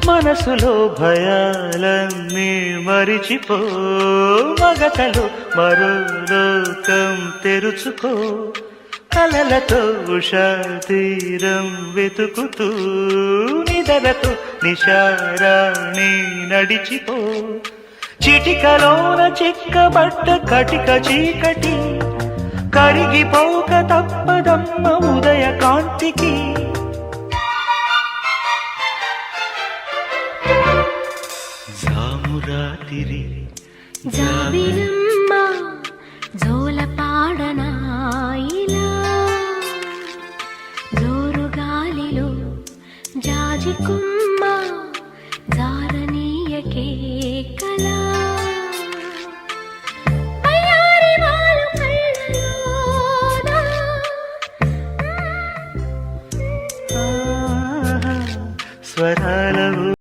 మనసులో భయాలన్నీ మరిచిపో, మగతలో మరో లోకం తెరుచుకో, కలలతో ఉషా తీరం వెతుకుతూ నిదలతో నిశారాణి నడిచిపో. చిటికలోన చిక్కబట్ట కటిక చీకటి కరిగిపోక తప్పదమ్మ ఉదయ కాంతికి. జామురాతిరి జాబిలమ్మ జోలపాడన